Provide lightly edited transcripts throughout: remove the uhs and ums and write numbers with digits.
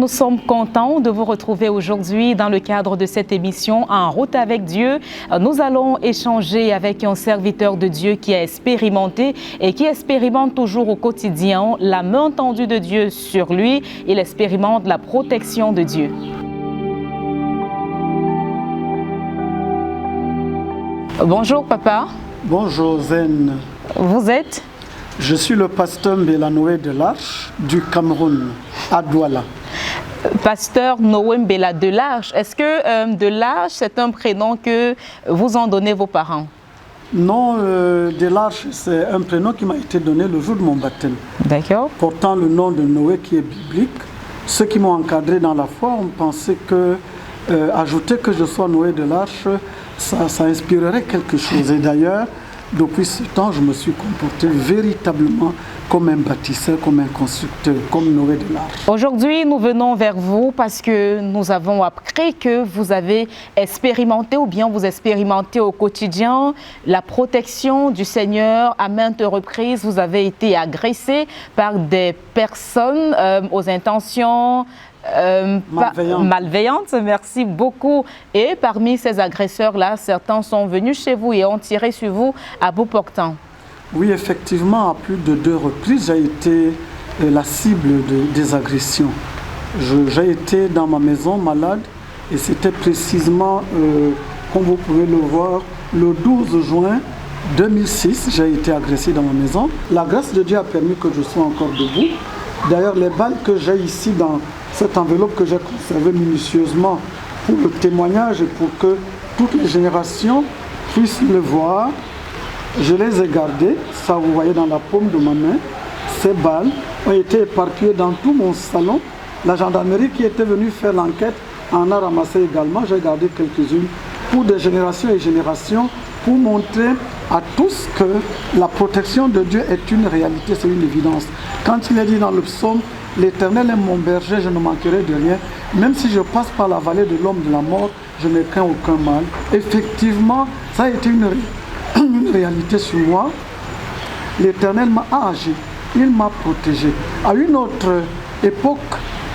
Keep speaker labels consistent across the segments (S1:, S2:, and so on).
S1: Nous sommes contents de vous retrouver aujourd'hui dans le cadre de cette émission En route avec Dieu. Nous allons échanger avec un serviteur de Dieu qui a expérimenté et qui expérimente toujours au quotidien la main tendue de Dieu sur lui. Il expérimente la protection de Dieu. Bonjour papa.
S2: Bonjour Zen.
S1: Vous êtes?
S2: Je suis le pasteur Mbela Noé de l'Arche du Cameroun, à Douala.
S1: Pasteur Noé Mbela de l'Arche. Est-ce que de l'Arche, c'est un prénom que vous ont donné vos parents?
S2: Non, de l'Arche, c'est un prénom qui m'a été donné le jour de mon baptême.
S1: D'accord.
S2: Portant le nom de Noé qui est biblique. Ceux qui m'ont encadré dans la foi ont pensé que ajouter que je sois Noé de l'Arche, ça inspirerait quelque chose. Et d'ailleurs, depuis ce temps, je me suis comporté véritablement comme un bâtisseur, comme un constructeur, comme Noé de l'Arche.
S1: Aujourd'hui, nous venons vers vous parce que nous avons appris que vous avez expérimenté ou bien vous expérimentez au quotidien la protection du Seigneur à maintes reprises. Vous avez été agressé par des personnes aux intentions malveillantes, merci beaucoup. Et parmi ces agresseurs-là, certains sont venus chez vous et ont tiré sur vous à bout portant.
S2: Oui, effectivement, à plus de 2 reprises, j'ai été la cible des agressions. J'ai été dans ma maison malade et c'était précisément, comme vous pouvez le voir, le 12 juin 2006, j'ai été agressé dans ma maison. La grâce de Dieu a permis que je sois encore debout. D'ailleurs, les balles que j'ai ici dans cette enveloppe que j'ai conservée minutieusement pour le témoignage et pour que toutes les générations puissent le voir, je les ai gardées. Ça, vous voyez dans la paume de ma main. Ces balles ont été éparpillées dans tout mon salon. La gendarmerie qui était venue faire l'enquête en a ramassé également. J'ai gardé quelques-unes pour des générations et générations pour montrer à tous que la protection de Dieu est une réalité, c'est une évidence. Quand il est dit dans le psaume, l'Éternel est mon berger, je ne manquerai de rien. Même si je passe par la vallée de l'homme de la mort, je ne crains aucun mal. Effectivement, ça a été une réalité sur moi. L'Éternel m'a agi, il m'a protégé. À une autre époque,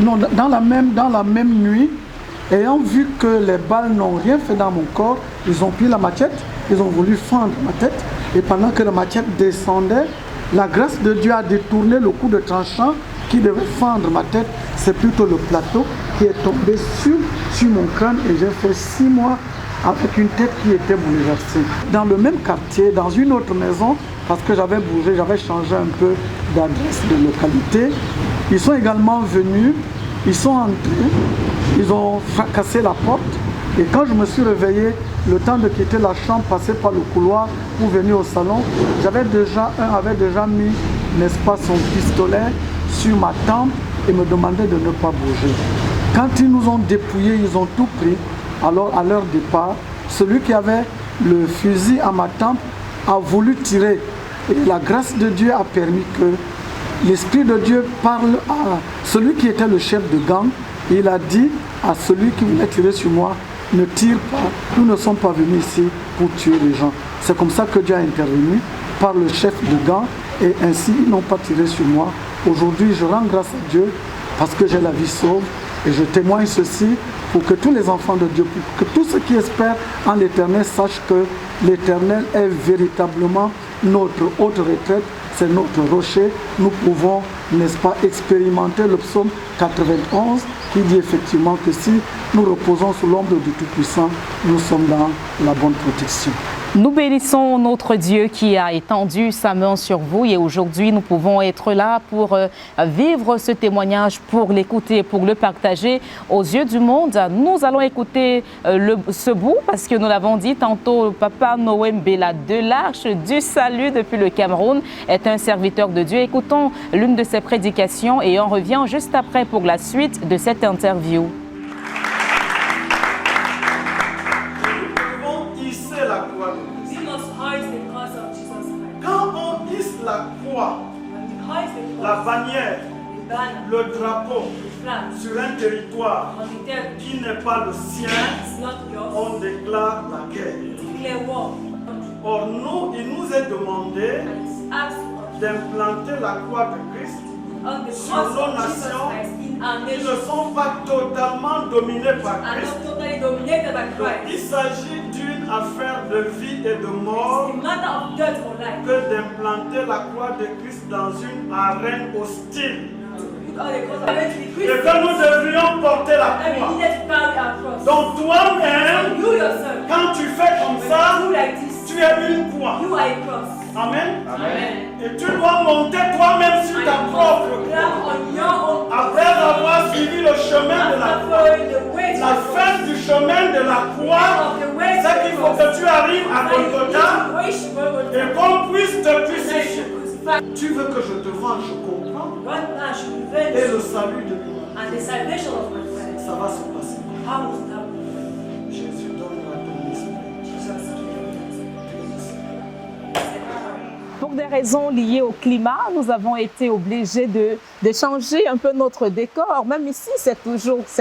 S2: non, dans la même nuit, ayant vu que les balles n'ont rien fait dans mon corps, ils ont pris la machette, ils ont voulu fendre ma tête. Et pendant que la machette descendait, la grâce de Dieu a détourné le coup de tranchant qui devait fendre ma tête. C'est plutôt le plateau qui est tombé sur mon crâne et j'ai fait 6 mois avec une tête qui était bouleversée. Dans le même quartier, dans une autre maison, parce que j'avais bougé, j'avais changé un peu d'adresse de localité, ils sont également venus, ils sont entrés, ils ont fracassé la porte. Et quand je me suis réveillé, le temps de quitter la chambre, passer par le couloir pour venir au salon, un avait déjà mis, n'est-ce pas, son pistolet sur ma tempe et me demandait de ne pas bouger. Quand ils nous ont dépouillés, ils ont tout pris. Alors à leur départ, celui qui avait le fusil à ma tempe a voulu tirer. Et la grâce de Dieu a permis que l'Esprit de Dieu parle à celui qui était le chef de gang. Et il a dit à celui qui voulait tirer sur moi, ne tire pas, nous ne sommes pas venus ici pour tuer les gens. C'est comme ça que Dieu a intervenu par le chef de gang et ainsi ils n'ont pas tiré sur moi. Aujourd'hui, je rends grâce à Dieu parce que j'ai la vie sauve et je témoigne ceci pour que tous les enfants de Dieu, pour que tous ceux qui espèrent en l'Éternel sachent que l'Éternel est véritablement notre haute retraite, c'est notre rocher. Nous pouvons, n'est-ce pas, expérimenter le psaume 91 qui dit effectivement que si nous reposons sous l'ombre du Tout-Puissant, nous sommes dans la bonne protection.
S1: Nous bénissons notre Dieu qui a étendu sa main sur vous et aujourd'hui nous pouvons être là pour vivre ce témoignage, pour l'écouter, pour le partager aux yeux du monde. Nous allons écouter ce bout parce que nous l'avons dit tantôt, Papa Noé Mbela de l'Arche du Salut depuis le Cameroun est un serviteur de Dieu. Écoutons l'une de ses prédications et on revient juste après pour la suite de cette interview.
S2: Quand on hisse la croix, la bannière, le drapeau sur un territoire qui n'est pas le sien, on déclare la guerre. Or, il nous est demandé d'implanter la croix de Christ
S3: on the
S4: sur
S3: cross
S4: nos
S3: of Jesus
S4: nations
S3: Christ in our
S4: qui ne
S3: nation
S4: sont pas totalement dominés par
S3: are
S4: Christ.
S3: not totally dominated by
S4: Il
S3: Christ.
S4: s'agit d'une affaire de vie et de mort
S3: It's a matter of death or life.
S4: que d'implanter la croix de Christ dans une arène hostile.
S3: To put all the cross of Christ to be
S4: Et que
S3: Christian.
S4: nous devrions porter la
S3: And we
S4: croix.
S3: needed to carry our cross.
S4: Donc toi-même,
S3: You yourself,
S4: quand tu fais comme
S3: when
S4: ça,
S3: you do like this,
S4: tu es une croix.
S3: you are a cross.
S4: Amen.
S3: Amen.
S4: Et tu dois monter toi-même sur
S3: And
S4: ta
S3: you
S4: propre
S3: must
S4: croix.
S3: climb on your own cross.
S4: Après avoir suivi le chemin de la
S3: After
S4: croix,
S3: following the way to
S4: la
S3: the
S4: fin du chemin de la croix,
S3: of the way to
S4: c'est
S3: the
S4: qu'il faut
S3: cross.
S4: que tu arrives à
S3: Now you need
S4: Golgotha
S3: to reach Golgotha.
S4: et qu'on puisse te
S3: Then you
S4: crucifier.
S3: crucify.
S4: Tu veux que je te venge, je comprends.
S3: Right now should be
S4: Et le
S3: revenge
S4: salut de l'humanité,
S3: and the salvation of mankind.
S4: ça va se passer.
S3: How will it happen?
S4: Jésus donnera ton esprit.
S3: Jesus
S1: Pour des raisons liées au climat, nous avons été obligés de changer un peu notre décor. Même ici, c'est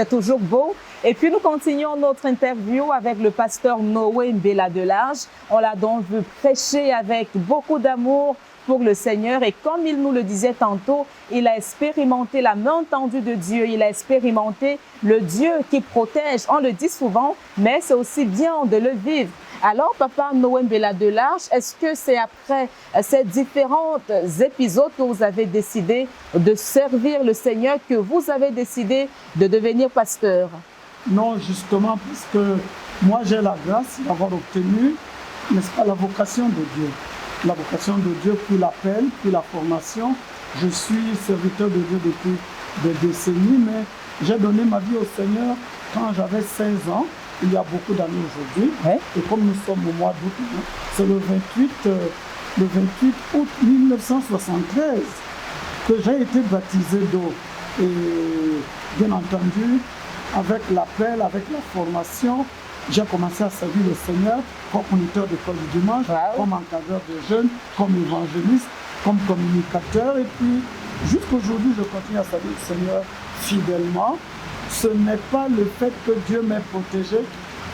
S1: toujours beau. Et puis, nous continuons notre interview avec le pasteur Noé Mbela Delarge. On l'a donc vu prêcher avec beaucoup d'amour pour le Seigneur. Et comme il nous le disait tantôt, il a expérimenté la main tendue de Dieu. Il a expérimenté le Dieu qui protège. On le dit souvent, mais c'est aussi bien de le vivre. Alors, Papa Noé Mbela Delarge, est-ce que c'est après ces différents épisodes que vous avez décidé de servir le Seigneur, que vous avez décidé de devenir pasteur?
S2: Non, justement, parce que moi j'ai la grâce d'avoir obtenu, n'est-ce pas, la vocation de Dieu. La vocation de Dieu pour l'appel, pour la formation. Je suis serviteur de Dieu depuis des décennies, mais j'ai donné ma vie au Seigneur quand j'avais 16 ans. Il y a beaucoup d'années aujourd'hui.
S1: Ouais.
S2: Et comme nous sommes au mois d'août, c'est le 28 août 1973 que j'ai été baptisé d'eau. Et bien entendu, avec l'appel, avec la formation, j'ai commencé à servir le Seigneur comme moniteur d'école du dimanche,
S1: Wow.
S2: comme encadreur de jeunes, comme évangéliste, comme communicateur. Et puis, jusqu'aujourd'hui, je continue à servir le Seigneur fidèlement. Ce n'est pas le fait que Dieu m'ait protégé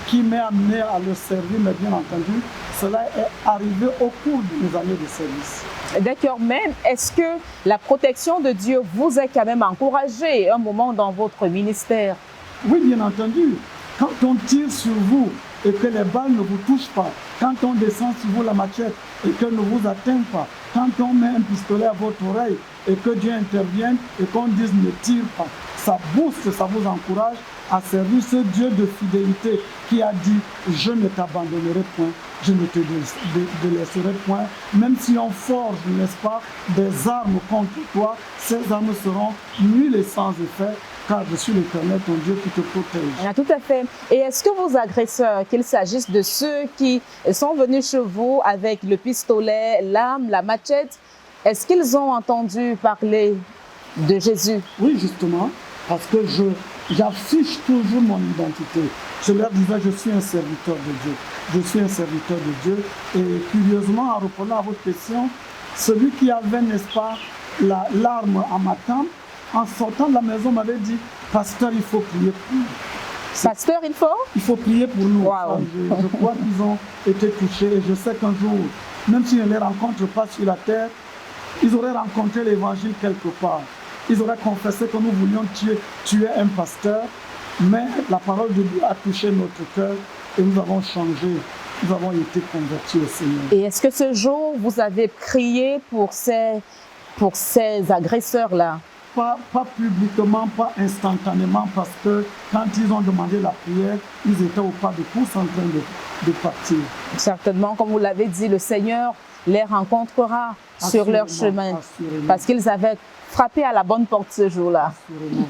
S2: qui m'est amené à le servir, mais bien entendu, cela est arrivé au cours de mes années de service.
S1: D'accord, mais est-ce que la protection de Dieu vous a quand même encouragé un moment dans votre ministère?
S2: Oui, bien entendu. Quand on tire sur vous et que les balles ne vous touchent pas, quand on descend sur vous la machette et qu'elle ne vous atteint pas, quand on met un pistolet à votre oreille et que Dieu intervienne et qu'on dise ne tire pas, ça booste, ça vous encourage à servir ce Dieu de fidélité qui a dit « Je ne t'abandonnerai point, je ne te délaisserai point ». Même si on forge, n'est-ce pas, des armes contre toi, ces armes seront nulles et sans effet, car je suis l'Éternel, ton Dieu, qui te protège.
S1: Ah, tout à fait. Et est-ce que vos agresseurs, qu'il s'agisse de ceux qui sont venus chez vous avec le pistolet, l'arme, la machette, est-ce qu'ils ont entendu parler de Jésus?
S2: Oui, justement, parce que j'affiche toujours mon identité. Je leur disais, je suis un serviteur de Dieu. Je suis un serviteur de Dieu. Et curieusement, en répondant à votre question, celui qui avait, n'est-ce pas, l'arme à ma tempe, en sortant de la maison, m'avait dit, pasteur, il faut prier pour nous.
S1: Pasteur,
S2: Il faut prier pour nous.
S1: Wow.
S2: Je crois qu'ils ont été touchés et je sais qu'un jour, même s'ils ne les rencontrent pas sur la terre, ils auraient rencontré l'évangile quelque part. Ils auraient confessé que nous voulions tuer un pasteur, mais la parole de Dieu a touché notre cœur et nous avons changé. Nous avons été convertis au Seigneur.
S1: Et est-ce que ce jour, vous avez prié pour ces agresseurs-là?
S2: Pas publiquement, pas instantanément, parce que quand ils ont demandé la prière, ils étaient au pas de course en train de partir.
S1: Certainement, comme vous l'avez dit, le Seigneur les rencontrera sur leur chemin.
S2: Assurément.
S1: Parce qu'ils avaient frappé à la bonne porte ce jour-là.
S2: Assurément.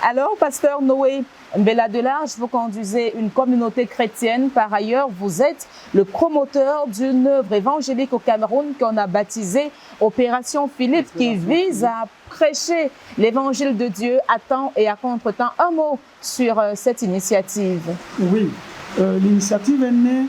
S1: Alors, pasteur Noé Mbela Delarge, vous conduisez une communauté chrétienne. Par ailleurs, vous êtes le promoteur d'une œuvre évangélique au Cameroun qu'on a baptisée Opération Philippe, qui vise à prêcher l'évangile de Dieu à temps et à contre-temps. Un mot sur cette initiative.
S2: Oui, l'initiative est née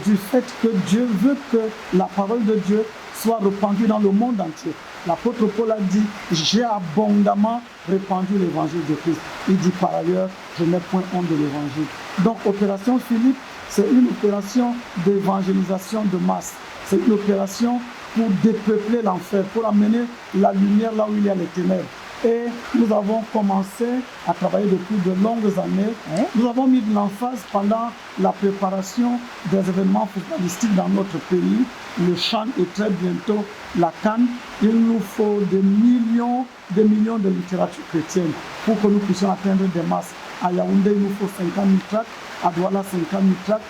S2: du fait que Dieu veut que la parole de Dieu soit répandue dans le monde entier. L'apôtre Paul a dit, j'ai abondamment répandu l'évangile de Christ. Il dit par ailleurs, je n'ai point honte de l'évangile. Donc Opération Philippe, c'est une opération d'évangélisation de masse. C'est une opération pour dépeupler l'enfer, pour amener la lumière là où il y a les ténèbres. Et nous avons commencé à travailler depuis de longues années. Nous avons mis de l'emphase pendant la préparation des événements footballistiques dans notre pays. Le CHAN et très bientôt la CAN. Il nous faut des millions de littérature chrétienne pour que nous puissions atteindre des masses. À Yaoundé, il nous faut 50 000 tracts. À Douala, 50 000 tracts.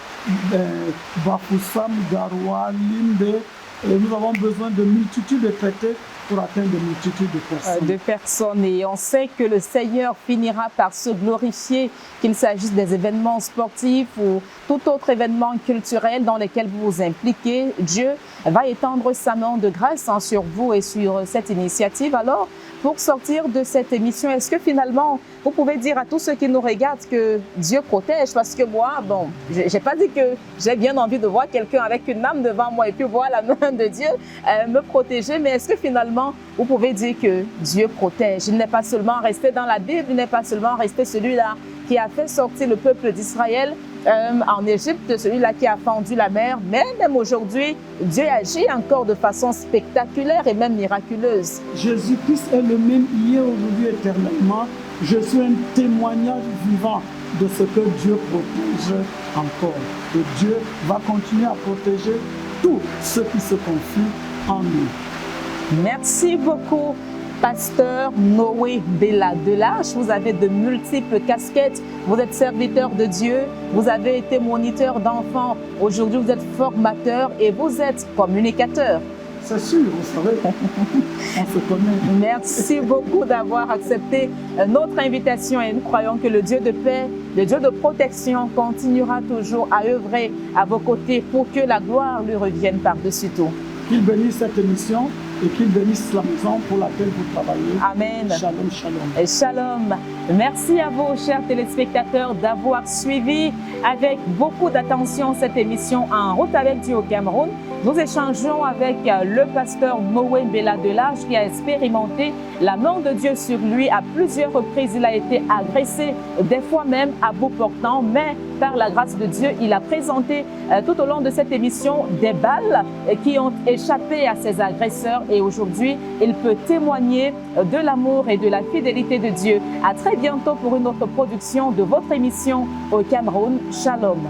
S2: Bafoussam, Garoua, Limbe. Et nous avons besoin de multitudes de traités pour atteindre de multitudes de personnes.
S1: Et on sait que le Seigneur finira par se glorifier, qu'il s'agisse des événements sportifs ou tout autre événement culturel dans lequel vous vous impliquez. Dieu va étendre sa main de grâce sur vous et sur cette initiative. Alors, pour sortir de cette émission, est-ce que finalement, vous pouvez dire à tous ceux qui nous regardent que Dieu protège? Parce que moi, bon, j'ai pas dit que j'ai bien envie de voir quelqu'un avec une âme devant moi et puis voir la main de Dieu me protéger, mais est-ce que finalement, vous pouvez dire que Dieu protège? Il n'est pas seulement resté dans la Bible, il n'est pas seulement resté celui-là qui a fait sortir le peuple d'Israël en Égypte, celui-là qui a fendu la mer, mais même aujourd'hui, Dieu agit encore de façon spectaculaire et même miraculeuse.
S2: Jésus-Christ est le même hier, aujourd'hui, éternellement. Je suis un témoignage vivant de ce que Dieu protège encore. Et Dieu va continuer à protéger tous ceux qui se confient en nous.
S1: Merci beaucoup, Pasteur Noé Bella Delage. Vous avez de multiples casquettes. Vous êtes serviteur de Dieu. Vous avez été moniteur d'enfants. Aujourd'hui, vous êtes formateur et vous êtes communicateur.
S2: C'est sûr, vous savez, on se connaît.
S1: Merci beaucoup d'avoir accepté notre invitation et nous croyons que le Dieu de paix, le Dieu de protection continuera toujours à œuvrer à vos côtés pour que la gloire lui revienne par-dessus tout.
S2: Qu'il bénisse cette émission et qu'il bénisse la maison pour laquelle vous travaillez.
S1: Amen.
S2: Shalom, shalom.
S1: Et shalom. Merci à vous, chers téléspectateurs, d'avoir suivi avec beaucoup d'attention cette émission En route avec Dieu au Cameroun. Nous échangeons avec le pasteur Noé Bella Delage qui a expérimenté la main de Dieu sur lui à plusieurs reprises. Il a été agressé, des fois même à bout portant, mais par la grâce de Dieu, il a présenté tout au long de cette émission des balles qui ont échappé à ses agresseurs et aujourd'hui, il peut témoigner de l'amour et de la fidélité de Dieu. À très bientôt pour une autre production de votre émission au Cameroun. Shalom.